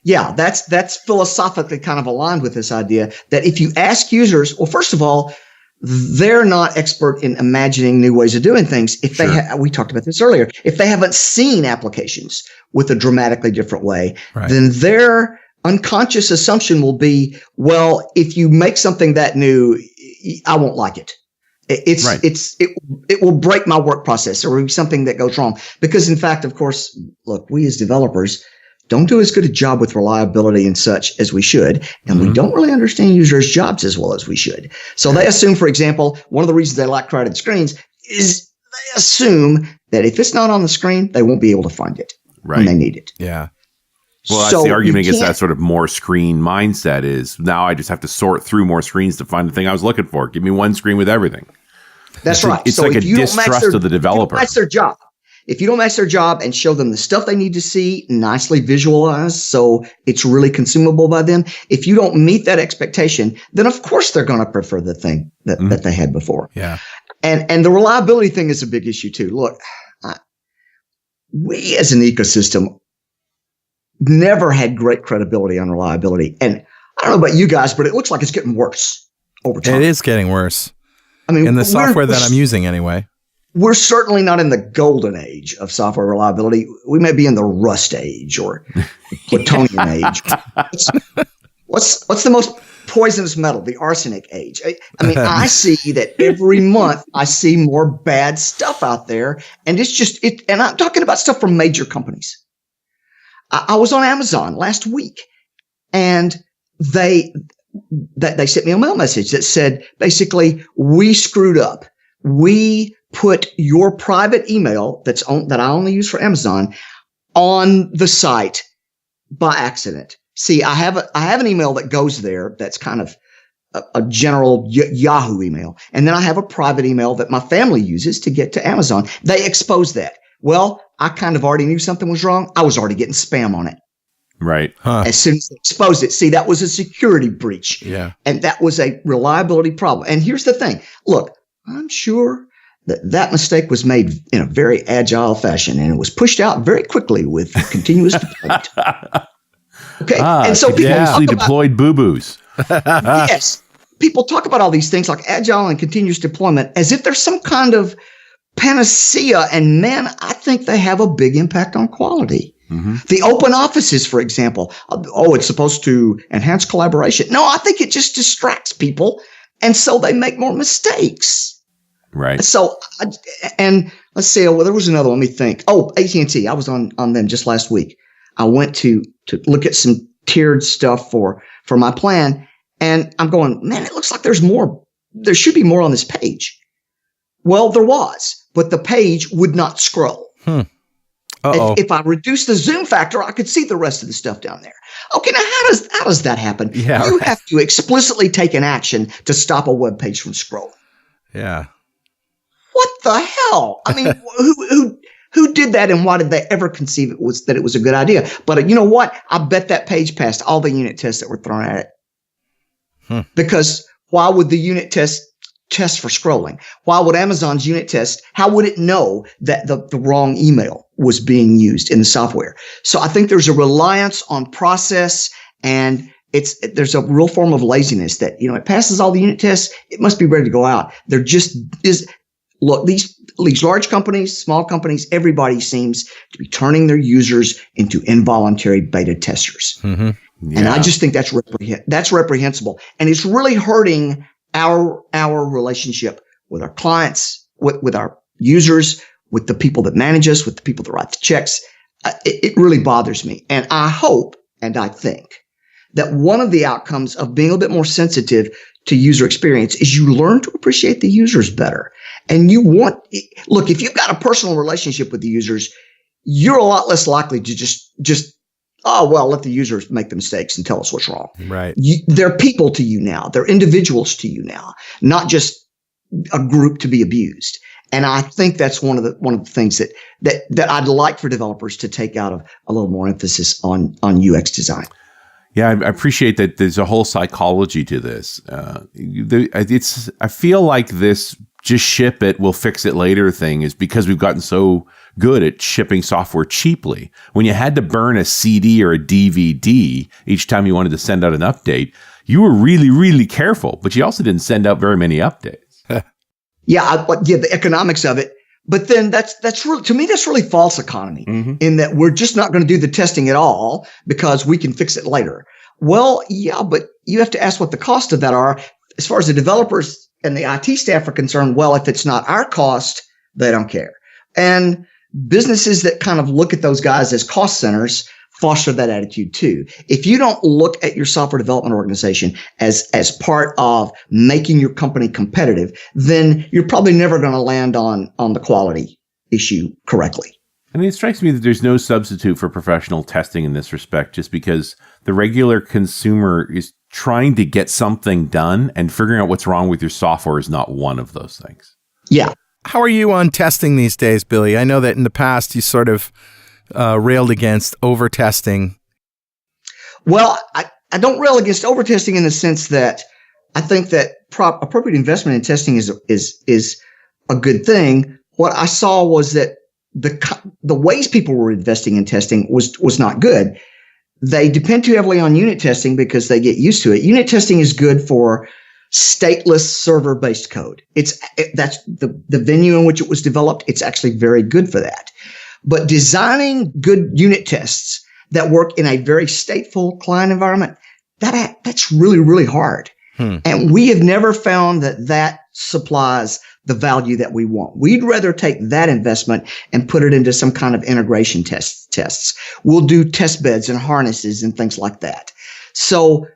Yeah, that's philosophically kind of aligned with this idea that if you ask users, well, first of all, they're not expert in imagining new ways of doing things. If they we talked about this earlier, if they haven't seen applications with a dramatically different way, then their unconscious assumption will be, well, if you make something that new, I won't like it. It will break my work process, or something that goes wrong. Because in fact, of course, look, we as developers don't do as good a job with reliability and such as we should. And we don't really understand users' jobs as well as we should. So they assume, for example, one of the reasons they like crowded screens is they assume that if it's not on the screen, they won't be able to find it when they need it. Yeah. Well, that's the argument against that sort of more screen mindset is now I just have to sort through more screens to find the thing I was looking for. Give me one screen with everything. That's right. It's like a distrust of the developer. That's their job. If you don't match their job and show them the stuff they need to see, nicely visualized, so it's really consumable by them, if you don't meet that expectation, then of course they're going to prefer the thing that they had before. Yeah. And the reliability thing is a big issue too. Look, we as an ecosystem never had great credibility on reliability. And I don't know about you guys, but it looks like it's getting worse over time. It is getting worse. I mean, in the software that I'm using anyway. We're certainly not in the golden age of software reliability. We may be in the rust age or plutonium age. What's the most poisonous metal? The arsenic age. I mean, I see that every month I see more bad stuff out there, and it's just it. And I'm talking about stuff from major companies. I was on Amazon last week, and they sent me a mail message that said, basically, we screwed up. We put your private email that I only use for Amazon on the site by accident. See, I have an email that goes there that's kind of a general Yahoo email. And then I have a private email that my family uses to get to Amazon. They exposed that. Well, I kind of already knew something was wrong. I was already getting spam on it. Right. Huh. As soon as they exposed it. See, that was a security breach. Yeah. And that was a reliability problem. And here's the thing. Look, I'm sure that mistake was made in a very agile fashion, and it was pushed out very quickly with continuous deployment. Okay. And so people actually deployed boo-boos. Yes. People talk about all these things like agile and continuous deployment as if there's some kind of panacea. And man, I think they have a big impact on quality. Mm-hmm. The open offices, for example. Oh, it's supposed to enhance collaboration. No, I think it just distracts people. And so they make more mistakes. Right. So, and let's see, well, there was another one. Let me think. Oh, AT&T. I was on them just last week. I went to look at some tiered stuff for my plan. And I'm going, man, it looks like there's more. There should be more on this page. Well, there was, but the page would not scroll. If I reduce the zoom factor, I could see the rest of the stuff down there. Okay, now how does that happen? Yeah, you have to explicitly take an action to stop a web page from scrolling. Yeah. What the hell? I mean, who did that, and why did they ever conceive it was a good idea? But you know what? I bet that page passed all the unit tests that were thrown at it. Because why would the unit test for scrolling? Why would Amazon's unit test? How would it know that the wrong email was being used in the software? So I think there's a reliance on process, and there's a real form of laziness that, it passes all the unit tests. It must be ready to go out. There just is. Look, these large companies, small companies, everybody seems to be turning their users into involuntary beta testers. Mm-hmm. Yeah. And I just think that's reprehensible. And it's really hurting our relationship with our clients, with our users, with the people that manage us, with the people that write the checks. It really bothers me. And I hope and I think that one of the outcomes of being a bit more sensitive to user experience is you learn to appreciate the users better. And look, if you've got a personal relationship with the users, you're a lot less likely to just let the users make the mistakes and tell us what's wrong. Right. They're people to you now. They're individuals to you now, not just a group to be abused. And I think that's one of the things that I'd like for developers to take out of a little more emphasis on UX design. Yeah, I appreciate that there's a whole psychology to this. I feel like this just ship it, we'll fix it later thing is because we've gotten so good at shipping software cheaply. When you had to burn a CD or a DVD each time you wanted to send out an update, you were really, really careful, but you also didn't send out very many updates. The economics of it. But then that's really, to me, that's really false economy in that we're just not going to do the testing at all because we can fix it later. Well, yeah, but you have to ask what the cost of that are. As far as the developers and the IT staff are concerned, well, if it's not our cost, they don't care. And businesses that kind of look at those guys as cost centers foster that attitude too. If you don't look at your software development organization as part of making your company competitive, then you're probably never going to land on the quality issue correctly. I mean, it strikes me that there's no substitute for professional testing in this respect, just because the regular consumer is trying to get something done, and figuring out what's wrong with your software is not one of those things. Yeah. How are you on testing these days, Billy? I know that in the past you sort of railed against over-testing. Well, I don't rail against over-testing in the sense that I think that appropriate investment in testing is a good thing. What I saw was that the ways people were investing in testing was not good. they depend too heavily on unit testing because they get used to it. Unit testing is good for stateless server-based code. That's the venue in which it was developed. It's actually very good for that. But designing good unit tests that work in a very stateful client environment, that's really, really hard. And we have never found that supplies the value that we want. We'd rather take that investment and put it into some kind of integration tests. We'll do test beds and harnesses and things like that. So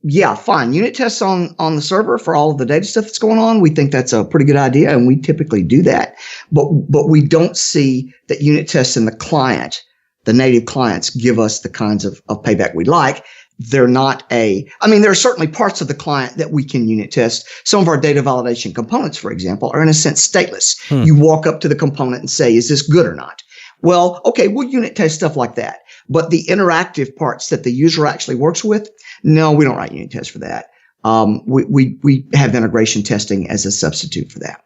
yeah, fine. Unit tests on the server for all of the data stuff that's going on. We think that's a pretty good idea, and we typically do that. But we don't see that unit tests in the client, the native clients, give us the kinds of payback we like. They're not there are certainly parts of the client that we can unit test. Some of our data validation components, for example, are in a sense stateless. You walk up to the component and say, is this good or not? Well, okay, we'll unit test stuff like that. But the interactive parts that the user actually works with, no, we don't write unit tests for that. We have integration testing as a substitute for that.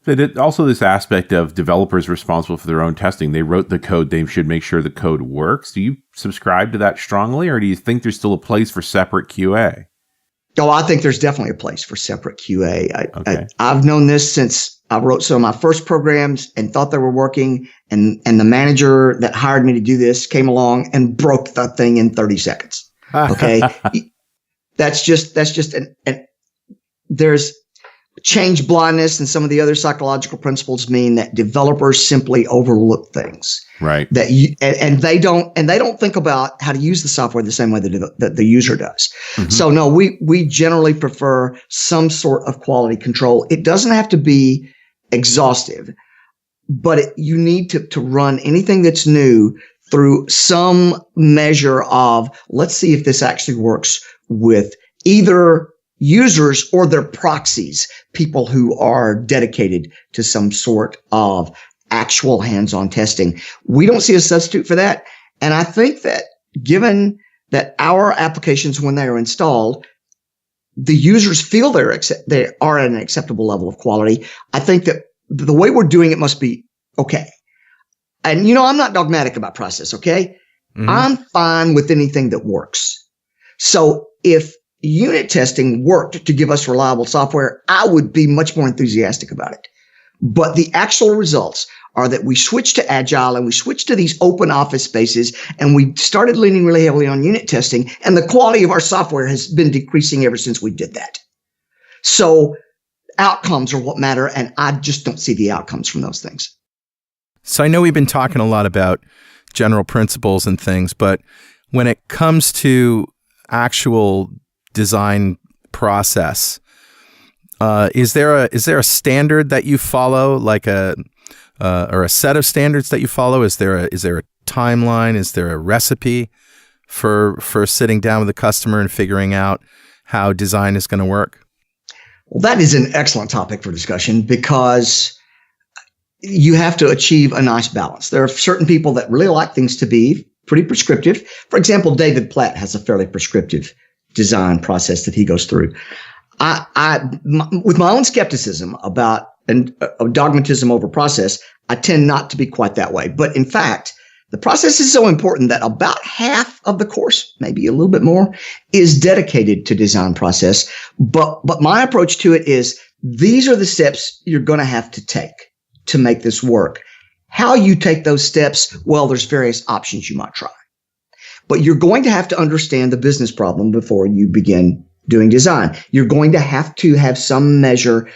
But also this aspect of developers responsible for their own testing. They wrote the code. They should make sure the code works. Do you subscribe to that strongly, or do you think there's still a place for separate QA? Oh, I think there's definitely a place for separate QA. Okay. I've known this since I wrote some of my first programs and thought they were working, and the manager that hired me to do this came along and broke the thing in 30 seconds. Okay. That's just there's change blindness and some of the other psychological principles mean that developers simply overlook things. Right. And they don't think about how to use the software the same way that the user does. Mm-hmm. So no, we generally prefer some sort of quality control. It doesn't have to be exhaustive, but you need to run anything that's new through some measure of, let's see if this actually works with either users or their proxies, people who are dedicated to some sort of actual hands-on testing. We don't see a substitute for that. And I think that given that our applications, when they are installed, the users feel they are at an acceptable level of quality, I think that the way we're doing it must be okay. And, I'm not dogmatic about process, okay? Mm-hmm. I'm fine with anything that works. So if unit testing worked to give us reliable software, I would be much more enthusiastic about it. But the actual results are that we switched to Agile and we switched to these open office spaces, and we started leaning really heavily on unit testing, and the quality of our software has been decreasing ever since we did that. So outcomes are what matter, and I just don't see the outcomes from those things. So I know we've been talking a lot about general principles and things, but when it comes to actual design process, is there a standard that you follow, like or a set of standards that you follow? Is there a timeline? Is there a recipe for sitting down with the customer and figuring out how design is going to work? Well, that is an excellent topic for discussion because you have to achieve a nice balance. There are certain people that really like things to be pretty prescriptive. For example, David Platt has a fairly prescriptive design process that he goes through. With my own skepticism about dogmatism over process, I tend not to be quite that way. But in fact, the process is so important that about half of the course, maybe a little bit more, is dedicated to design process. But my approach to it is these are the steps you're going to have to take to make this work. How you take those steps, well, there's various options you might try. But you're going to have to understand the business problem before you begin doing design. You're going to have some measure,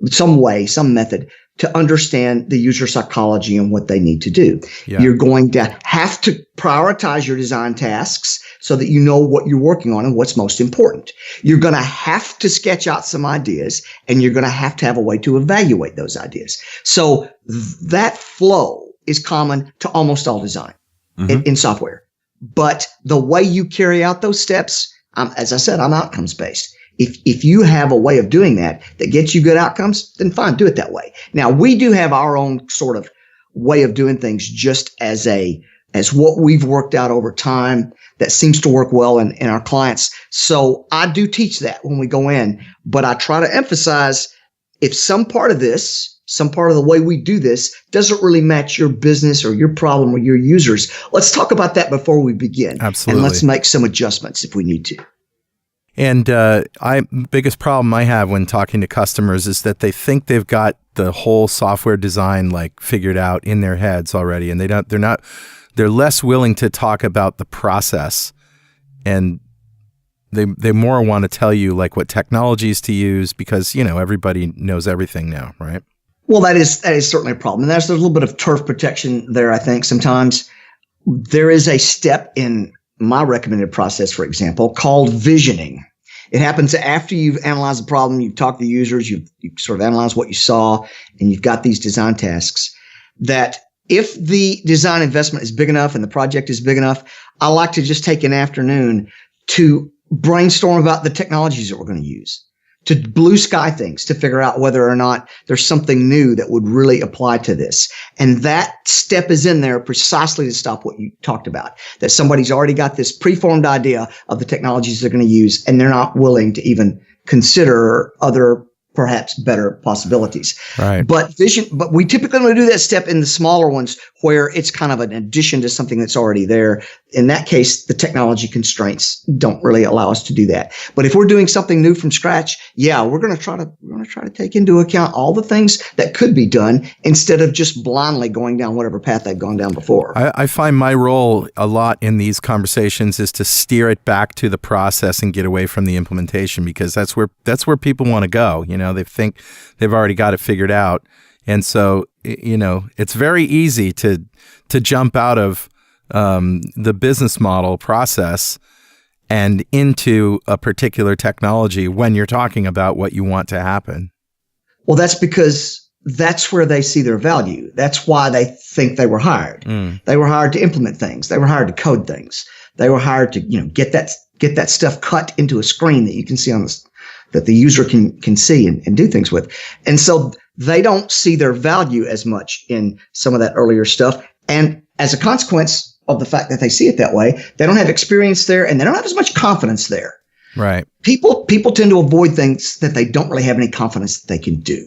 some way, some method to understand the user psychology and what they need to do. Yeah. You're going to have to prioritize your design tasks so that you know what you're working on and what's most important. You're going to have to sketch out some ideas, and you're going to have a way to evaluate those ideas. So that flow is common to almost all design in software. But the way you carry out those steps, as I said, I'm outcomes based. If you have a way of doing that gets you good outcomes, then fine, do it that way. Now, we do have our own sort of way of doing things just as what we've worked out over time that seems to work well in our clients. So I do teach that when we go in, but I try to emphasize if some part of this some part of the way we do this doesn't really match your business or your problem or your users. Let's talk about that before we begin. Absolutely. And let's make some adjustments if we need to. And biggest problem I have when talking to customers is that they think they've got the whole software design like figured out in their heads already, and they're less willing to talk about the process, and they more want to tell you like what technologies to use because everybody knows everything now, right? Well, that is certainly a problem. And there's a little bit of turf protection there, I think. Sometimes there is a step in my recommended process, for example, called visioning. It happens after you've analyzed the problem, you've talked to the users, you've sort of analyzed what you saw, and you've got these design tasks. That if the design investment is big enough and the project is big enough, I like to just take an afternoon to brainstorm about the technologies that we're going to use, to blue sky things, to figure out whether or not there's something new that would really apply to this. And that step is in there precisely to stop what you talked about, that somebody's already got this preformed idea of the technologies they're going to use, and they're not willing to even consider other perhaps better possibilities. Right. But we typically only do that step in the smaller ones where it's kind of an addition to something that's already there. In that case, the technology constraints don't really allow us to do that. But if we're doing something new from scratch, we're going to try to take into account all the things that could be done instead of just blindly going down whatever path they've gone down before. I find my role a lot in these conversations is to steer it back to the process and get away from the implementation, because that's where people want to go. They think they've already got it figured out. And so, it's very easy to jump out of the business model process and into a particular technology when you're talking about what you want to happen. Well, that's because that's where they see their value. That's why they think they were hired. They were hired to implement things. They were hired to code things. They were hired to, get that stuff cut into a screen that you can see on this, that the user can see and do things with. And so they don't see their value as much in some of that earlier stuff. And as a consequence of the fact that they see it that way, they don't have experience there and they don't have as much confidence there. Right. People tend to avoid things that they don't really have any confidence that they can do.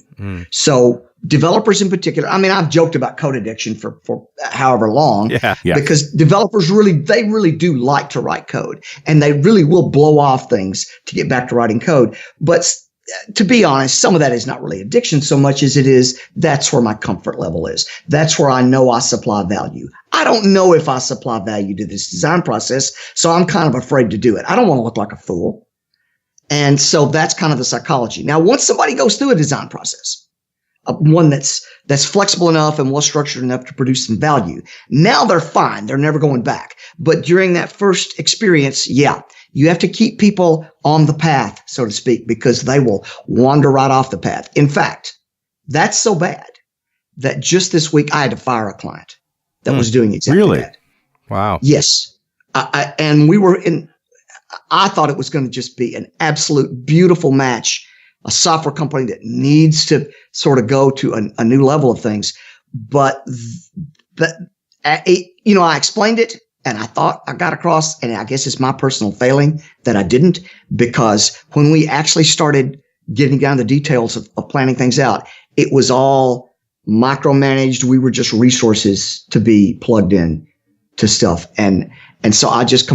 So developers in particular, I've joked about code addiction for however long, because developers really do like to write code, and they really will blow off things to get back to writing code. But to be honest, some of that is not really addiction so much as it is that's where my comfort level is. That's where I know I supply value. I don't know if I supply value to this design process, so I'm kind of afraid to do it. I don't want to look like a fool. And so that's kind of the psychology. Now, once somebody goes through a design process, one that's flexible enough and well structured enough to produce some value, now they're fine. They're never going back. But during that first experience, you have to keep people on the path, so to speak, because they will wander right off the path. In fact, that's so bad that just this week I had to fire a client that was doing exactly that. Wow. Yes. And I thought it was going to just be an absolute beautiful match, a software company that needs to sort of go to a new level of things. But I explained it, and I thought I got across, and I guess it's my personal failing that I didn't, because when we actually started getting down the details of planning things out, it was all micromanaged. We were just resources to be plugged in to stuff. And so I just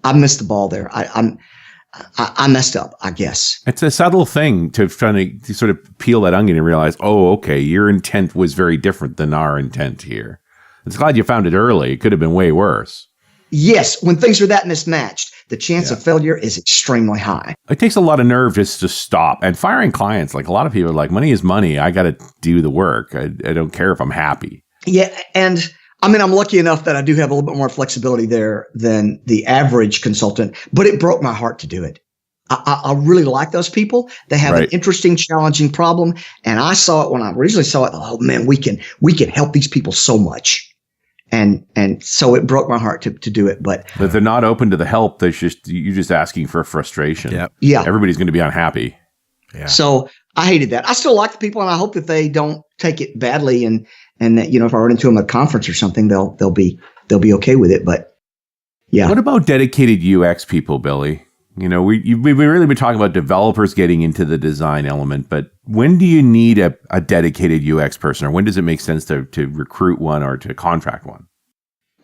I missed the ball there. I messed up, I guess. It's a subtle thing to trying to sort of peel that onion and realize, oh, okay, your intent was very different than our intent here. It's glad you found it early. It could have been way worse. Yes, when things are that mismatched, the chance of failure is extremely high. It takes a lot of nerve just to stop. And firing clients, like a lot of people are like, money is money. I got to do the work. I don't care if I'm happy. Yeah, and I'm lucky enough that I do have a little bit more flexibility there than the average consultant, but it broke my heart to do it. I really like those people. They have an interesting, challenging problem. And I saw it when I originally saw it. Oh man, we can help these people so much. And so it broke my heart to do it. But they're not open to the help. You're just asking for frustration. Yeah. Everybody's going to be unhappy. Yeah. So I hated that. I still like the people, and I hope that they don't take it badly, and that, if I run into them at a conference or something, they'll be okay with it. But yeah. What about dedicated UX people, Billy? we've really been talking about developers getting into the design element, but when do you need a dedicated UX person, or when does it make sense to recruit one or to contract one?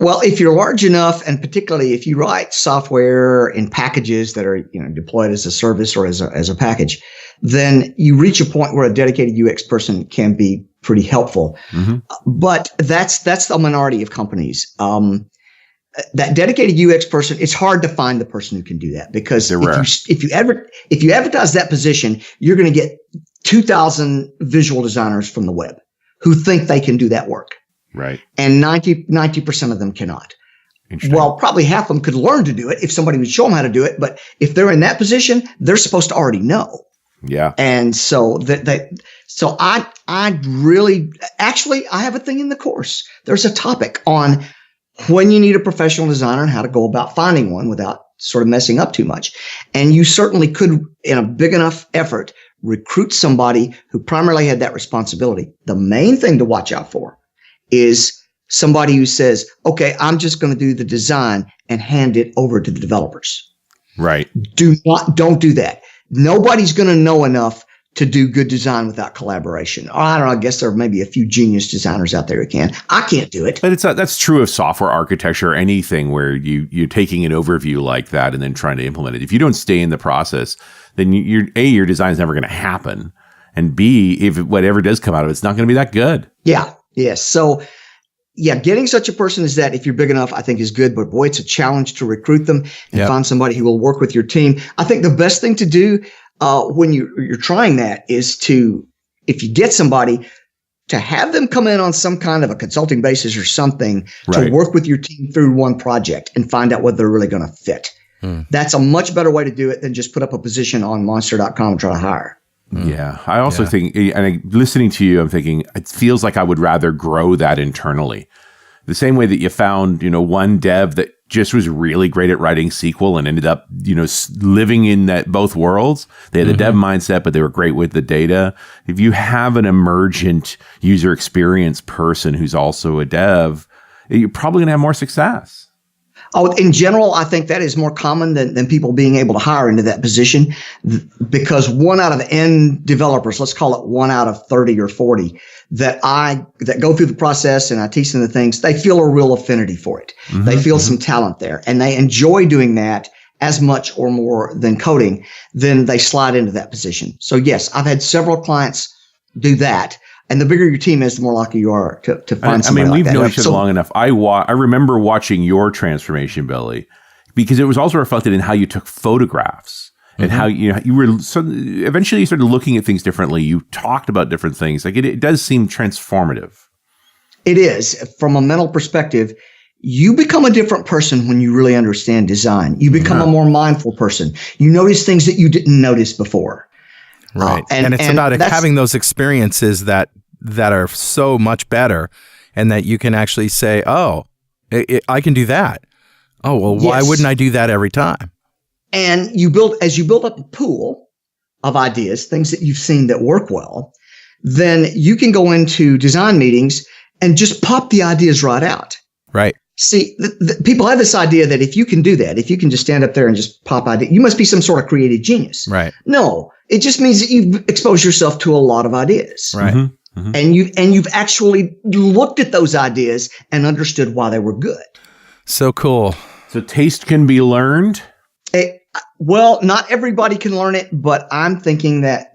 Well, if you're large enough, and particularly if you write software in packages that are deployed as a service or as a package, then you reach a point where a dedicated UX person can be pretty helpful. Mm-hmm. But that's the minority of companies. That dedicated UX person, it's hard to find the person who can do that, because if you advertise that position, you're going to get 2,000 visual designers from the web who think they can do that work. Right. And 90% of them cannot. Well, probably half of them could learn to do it if somebody would show them how to do it. But if they're in that position, they're supposed to already know. Yeah. And so I really, actually, I have a thing in the course. There's a topic on when you need a professional designer and how to go about finding one without sort of messing up too much. And you certainly could, in a big enough effort, recruit somebody who primarily had that responsibility. The main thing to watch out for is somebody who says, okay, I'm just going to do the design and hand it over to the developers. Right. Don't do that. Nobody's going to know enough to do good design without collaboration. Or I don't know, I guess there are maybe a few genius designers out there who can. I can't do it. But that's true of software architecture or anything where you're taking an overview like that and then trying to implement it. If you don't stay in the process, then your design is never going to happen. And B, if whatever does come out of it's not going to be that good. Yeah. Yes. So, yeah, getting such a person as that, if you're big enough, I think is good. But boy, it's a challenge to recruit them and find somebody who will work with your team. I think the best thing to do when you're trying that is to, if you get somebody, to have them come in on some kind of a consulting basis or something to work with your team through one project and find out whether they're really going to fit. That's a much better way to do it than just put up a position on monster.com and try to hire. Yeah. I also think, and listening to you, I'm thinking, it feels like I would rather grow that internally. The same way that you found, one dev that just was really great at writing SQL and ended up, living in that both worlds. They had the dev mindset, but they were great with the data. If you have an emergent user experience person who's also a dev, you're probably going to have more success. Oh, in general, I think that is more common than people being able to hire into that position, because 1 out of N developers, let's call it 1 out of 30 or 40, that go through the process and I teach them the things, they feel a real affinity for it. Mm-hmm, they feel some talent there, and they enjoy doing that as much or more than coding. Then they slide into that position. So yes, I've had several clients do that. And the bigger your team is, the more likely you are to find somebody like that. We've known each other long enough. I remember watching your transformation, Billy, because it was also reflected in how you took photographs and how you were. Eventually, you started looking at things differently. You talked about different things. Like it does seem transformative. It is. From a mental perspective, you become a different person when you really understand design. You become a more mindful person. You notice things that you didn't notice before. Right. And it's about having those experiences that are so much better, and that you can actually say, oh, I can do that. Oh, well, why wouldn't I do that every time? And as you build up a pool of ideas, things that you've seen that work well, then you can go into design meetings and just pop the ideas right out. Right. See, people have this idea that if you can do that, if you can just stand up there and just pop ideas, you must be some sort of creative genius. Right. No, it just means that you've exposed yourself to a lot of ideas. Right. Mm-hmm. Mm-hmm. And you've actually looked at those ideas and understood why they were good. So cool. So taste can be learned? Well, not everybody can learn it, but I'm thinking that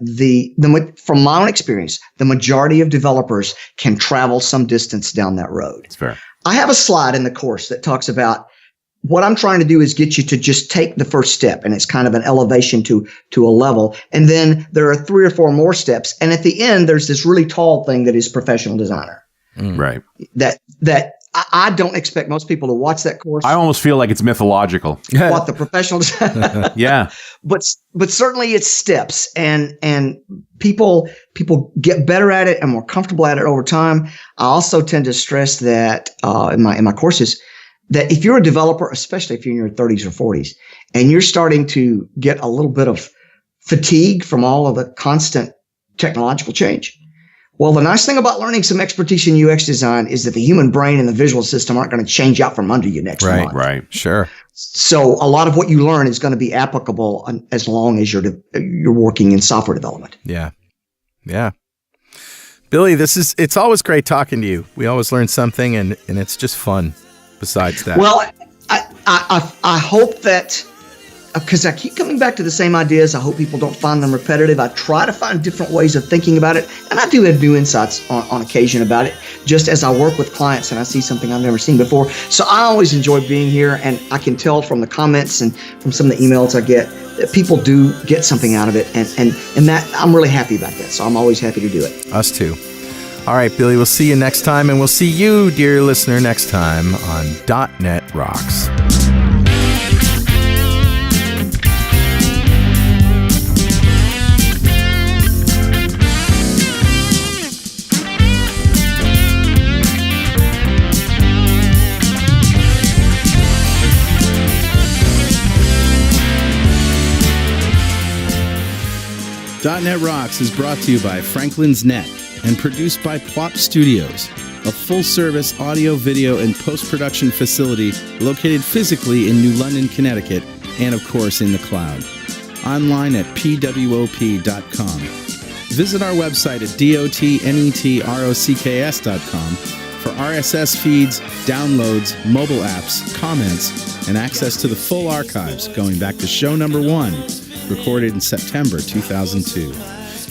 from my own experience, the majority of developers can travel some distance down that road. It's fair. I have a slide in the course that talks about what I'm trying to do is get you to just take the first step, and it's kind of an elevation to a level. And then there are 3 or 4 more steps. And at the end, there's this really tall thing that is professional designer. Right. That I don't expect most people to watch that course. I almost feel like it's mythological. What, the professional designer? Yeah. But certainly it's steps, and people get better at it and more comfortable at it over time. I also tend to stress that in my courses, that if you're a developer, especially if you're in your 30s or 40s, and you're starting to get a little bit of fatigue from all of the constant technological change, Well, the nice thing about learning some expertise in UX design is that the human brain and the visual system aren't going to change out from under you next month. Right. Sure. So a lot of what you learn is going to be applicable as long as you're working in software development. Yeah. Yeah. Billy, it's always great talking to you. We always learn something, and it's just fun besides that. Well, I hope that, because I keep coming back to the same ideas, I hope people don't find them repetitive. I try to find different ways of thinking about it, and I do have new insights on occasion about it, just as I work with clients and I see something I've never seen before. So I always enjoy being here, and I can tell from the comments and from some of the emails I get that people do get something out of it, and that I'm really happy about that. So I'm always happy to do it. Us too. All right, Billy, we'll see you next time, and we'll see you, dear listener, next time on .NET Rocks. .NET Rocks is brought to you by Franklin's Net and produced by Plop Studios, a full-service audio, video, and post-production facility located physically in New London, Connecticut, and of course in the cloud. Online at pwop.com. Visit our website at dotnetrocks.com for RSS feeds, downloads, mobile apps, comments, and access to the full archives going back to show number 1, recorded in September 2002.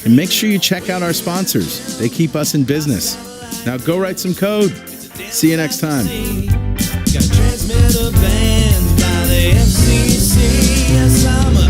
And make sure you check out our sponsors. They keep us in business. Now go write some code. See you next time. Got transmitter banned by the FCC. Yes, I'm a